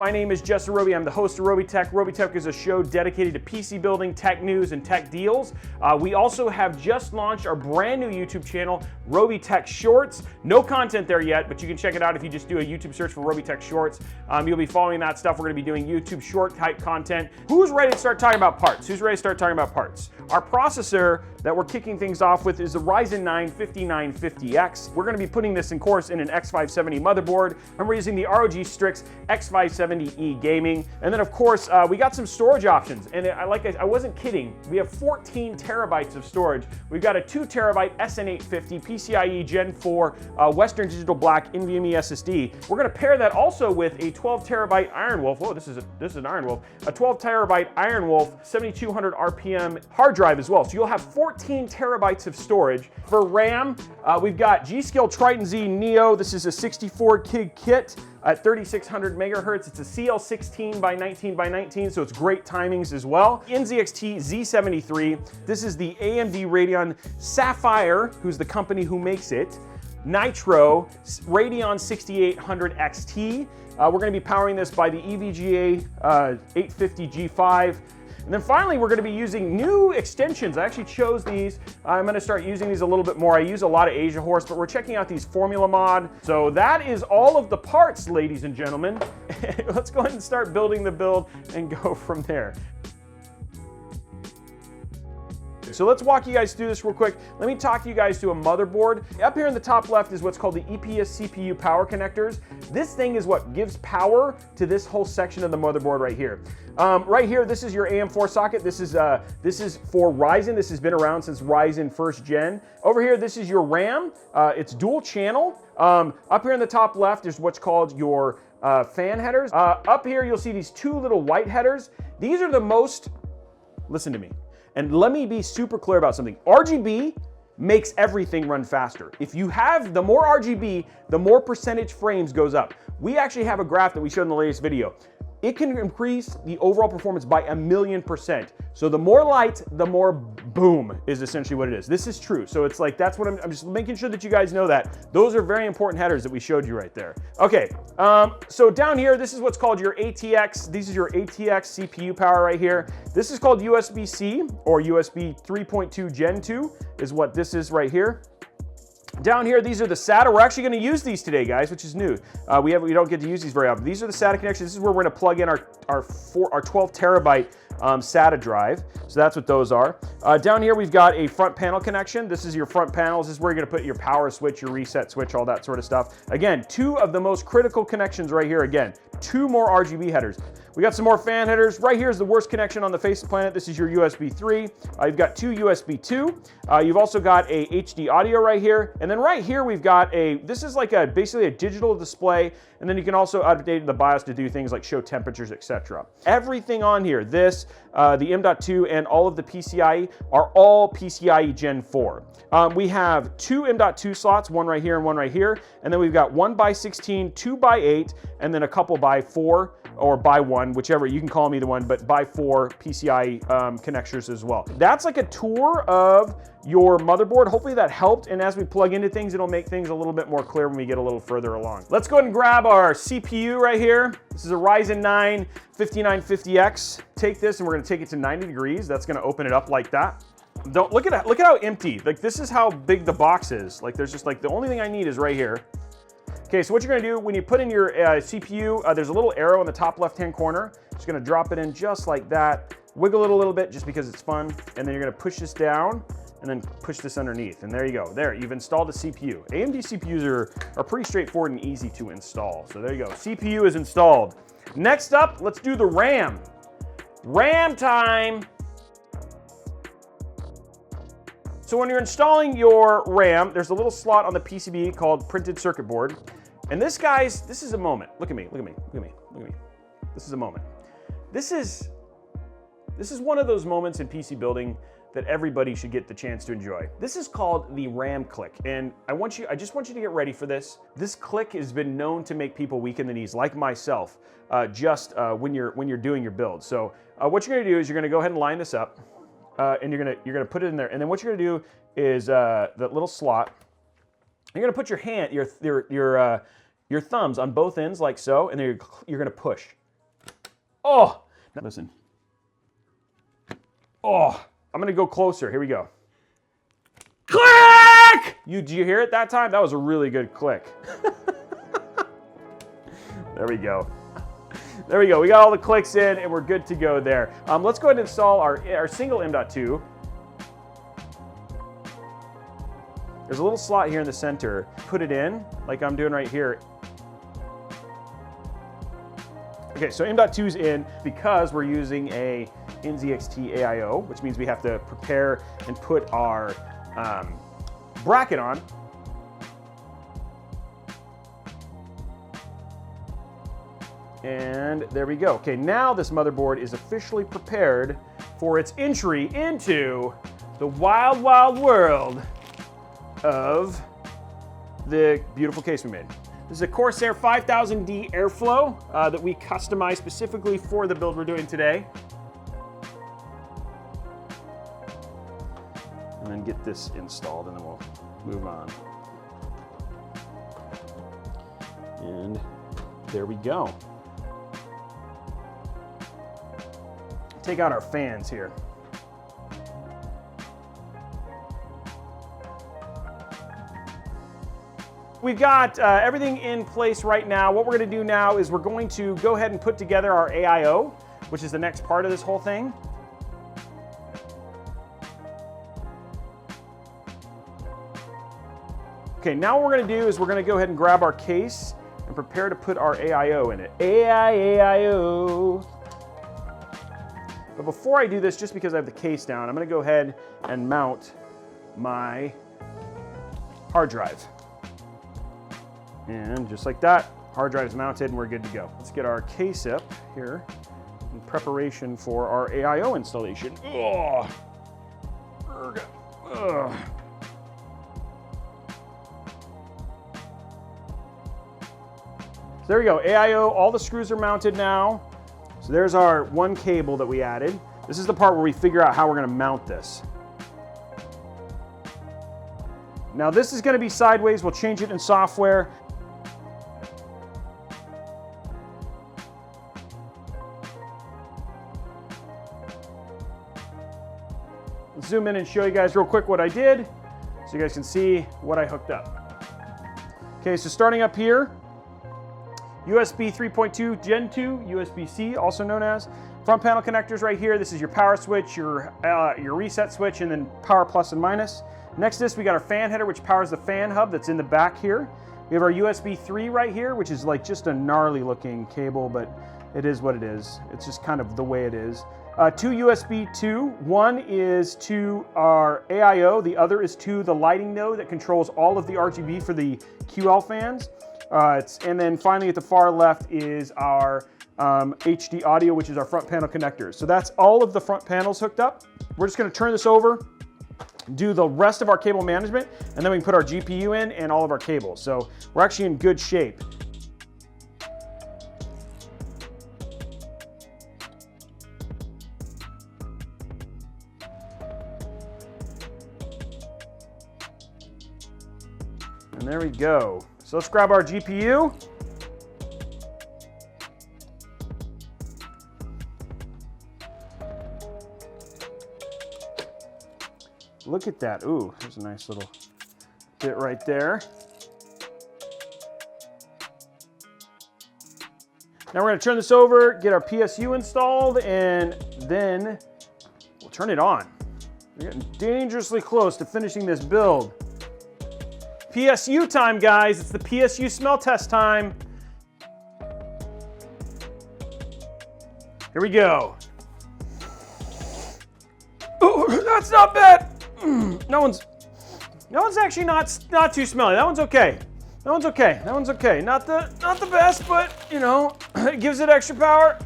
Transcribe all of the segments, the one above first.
My name is Jesse Roby. I'm the host of Robeytech. Robeytech is a show dedicated to PC building, tech news, and tech deals. We also have just launched our brand new YouTube channel, Robeytech Shorts. No content there yet, but you can check it out if you just do a YouTube search for Robeytech Shorts. You'll be following that stuff. We're going to be doing YouTube short type content. Who's ready to start talking about parts? Who's ready to start talking about parts? Our processor that we're kicking things off with is the Ryzen 9 5950X. We're going to be putting this in course in an X570 motherboard, and we're using the ROG Strix X570E gaming. And then of course, we got some storage options. And I wasn't kidding. We have 14 terabytes of storage. We've got a 2 terabyte SN850 PCIe Gen 4 Western Digital Black NVMe SSD. We're going to pair that also with a 12 terabyte Iron Wolf. Whoa, this is an Iron Wolf. A 12 terabyte Iron Wolf 7200 RPM hard drive as well. So you'll have 14 terabytes of storage. For RAM, we've got G.Skill Triton Z Neo. This is a 64 gig kit at 3600 megahertz. It's a CL16 by 19 by 19, so it's great timings as well. NZXT Z73. This is the AMD Radeon Sapphire, who's the company who makes it. Nitro Radeon 6800 XT. We're going to be powering this by the EVGA 850 G5. And then finally, we're going to be using new extensions. I actually chose these. I'm going to start using these a little bit more. I use a lot of Asia Horse, but we're checking out these Formula Mod. So that is all of the parts, ladies and gentlemen. Let's go ahead and start building the build and go from there. So let's walk you guys through this real quick. Let me talk you guys to a motherboard. Up here in the top left is what's called the EPS CPU power connectors. This thing is what gives power to this whole section of the motherboard right here. Right here, this is your AM4 socket. This is for Ryzen. This has been around since Ryzen 1st gen. Over here, this is your RAM. It's dual channel. Up here in the top left is what's called your fan headers. Up here, you'll see these two little white headers. These are the most, listen to me. And let me be super clear about something. RGB makes everything run faster. If you have the more RGB, the more percentage frames goes up. We actually have a graph that we showed in the latest video. It can increase the overall performance by 1,000,000%. So the more light, the more boom is essentially what it is. This is true. So it's like, that's what I'm just making sure that you guys know that. Those are very important headers that we showed you right there. Okay, so down here, this is what's called your ATX. This is your ATX CPU power right here. This is called USB-C or USB 3.2 Gen 2 is what this is right here. Down here, these are the SATA. We're actually going to use these today, guys, which is new. We don't get to use these very often. These are the SATA connections. This is where we're going to plug in our 12 terabyte SATA drive. So that's what those are. Down here, we've got a front panel connection. This is your front panels. This is where you're going to put your power switch, your reset switch, all that sort of stuff. Again, two of the most critical connections right here. Again, two more RGB headers. We got some more fan headers. Right here is the worst connection on the face of the planet. This is your USB 3. You've got two USB 2. You've also got a HD audio right here. And then right here we've got this is like basically a digital display. And then you can also update the BIOS to do things like show temperatures, etc. Everything on here, the M.2 and all of the PCIe are all PCIe Gen 4. We have two M.2 slots, one right here and one right here. And then we've got 1x16, 2x8, and then a couple by 4 or by 1, whichever, you can call them either one, but by 4 PCIe connectors as well. That's like a tour of your motherboard. Hopefully that helped, and as we plug into things, it'll make things a little bit more clear when we get a little further along. Let's go ahead and grab our CPU right here. This is a Ryzen 9 5950X. Take this and we're gonna take it to 90 degrees. That's gonna open it up like that. Look at how empty, like this is how big the box is. Like there's just like, the only thing I need is right here. Okay, so what you're gonna do when you put in your CPU, there's a little arrow in the top left-hand corner. Just gonna drop it in just like that. Wiggle it a little bit just because it's fun. And then you're gonna push this down and then push this underneath. And there you go. There, you've installed a CPU. AMD CPUs are pretty straightforward and easy to install. So there you go, CPU is installed. Next up, let's do the RAM. RAM time. So when you're installing your RAM, there's a little slot on the PCB called printed circuit board. And this, guys, this is a moment. Look at me, look at me, look at me, look at me. This is a moment. This is one of those moments in PC building that everybody should get the chance to enjoy. This is called the RAM click. And I just want you to get ready for this. This click has been known to make people weak in the knees, like myself, when you're doing your build. So what you're gonna do is you're gonna go ahead and line this up. And you're gonna put it in there, and then what you're gonna do is the little slot. You're gonna put your thumbs on both ends like so, and then you're gonna push. Oh, listen. Oh, I'm gonna go closer. Here we go. Click! Did you hear it that time? That was a really good click. There we go. There we go. We got all the clicks in and we're good to go there. Let's go ahead and install our single M.2. There's a little slot here in the center. Put it in like I'm doing right here. Okay, so M.2's in because we're using a NZXT AIO, which means we have to prepare and put our bracket on. And there we go. Okay, now this motherboard is officially prepared for its entry into the wild, wild world of the beautiful case we made. This is a Corsair 5000D Airflow that we customized specifically for the build we're doing today. And then get this installed and then we'll move on. And there we go. Take out our fans here. We've got everything in place right now. What we're going to do now is we're going to go ahead and put together our AIO, which is the next part of this whole thing. Okay, now what we're going to do is we're going to go ahead and grab our case and prepare to put our AIO in it. AIO. But before I do this, just because I have the case down, I'm going to go ahead and mount my hard drive. And just like that, hard drive is mounted and we're good to go. Let's get our case up here in preparation for our AIO installation. Ugh. Ugh. So there we go, AIO, all the screws are mounted now. So there's our one cable that we added. This is the part where we figure out how we're gonna mount this. Now this is gonna be sideways, we'll change it in software. Let's zoom in and show you guys real quick what I did so you guys can see what I hooked up. Okay, so starting up here, USB 3.2 Gen 2, USB-C, also known as. Front panel connectors right here. This is your power switch, your reset switch, and then power plus and minus. Next to this, we got our fan header, which powers the fan hub that's in the back here. We have our USB 3 right here, which is like just a gnarly looking cable, but it is what it is. It's just kind of the way it is. Two USB 2. One is to our AIO, the other is to the lighting node that controls all of the RGB for the QL fans. And then finally at the far left is our HD audio, which is our front panel connectors. So that's all of the front panels hooked up. We're just gonna turn this over, do the rest of our cable management, and then we can put our GPU in and all of our cables. So we're actually in good shape. And there we go. So let's grab our GPU. Look at that. Ooh, there's a nice little bit right there. Now we're going to turn this over, get our PSU installed, and then we'll turn it on. We're getting dangerously close to finishing this build. PSU time, guys. It's the PSU smell test time. Here we go. Oh, that's not bad. That one's actually not too smelly. That one's okay. That one's okay. That one's okay. Not the best, but you know, it gives it extra power.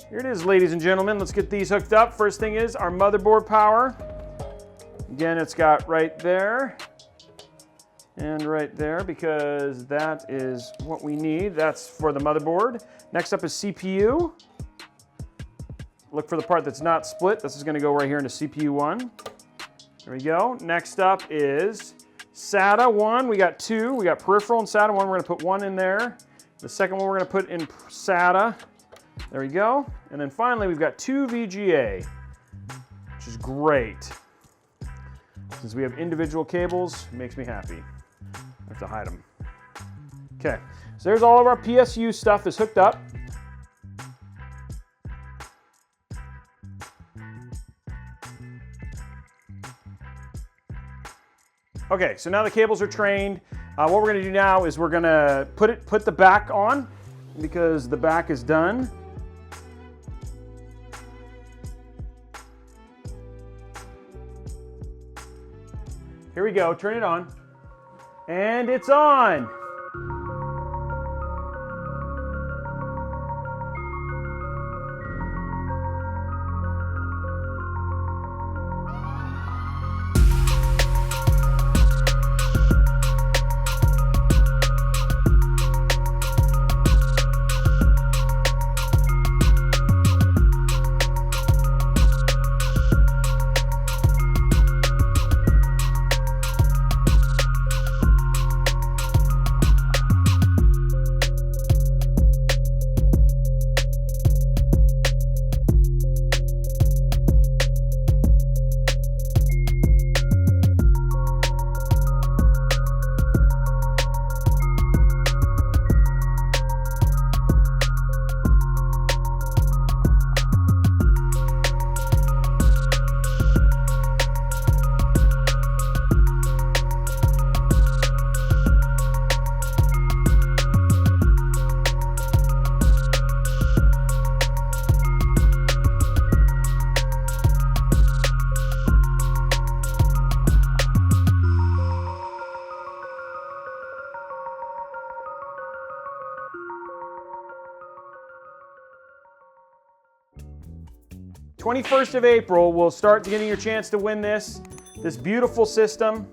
Here it is, ladies and gentlemen. Let's get these hooked up. First thing is our motherboard power. Again, it's got right there and right there because that is what we need. That's for the motherboard. Next up is CPU. Look for the part that's not split. This is going to go right here into CPU 1. There we go. Next up is SATA one, we got two. We got peripheral and SATA one. We're gonna put one in there. The second one we're gonna put in SATA. There we go. And then finally, we've got two VGA, which is great. Since we have individual cables, it makes me happy. I have to hide them. Okay, so there's all of our PSU stuff that's hooked up. Okay, so now the cables are trained. What we're gonna do now is we're gonna put the back on because the back is done. Here we go, turn it on. And it's on. April 21st, we'll start getting your chance to win this beautiful system.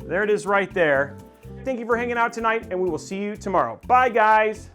There it is right there. Thank you for hanging out tonight, and we will see you tomorrow. Bye, guys.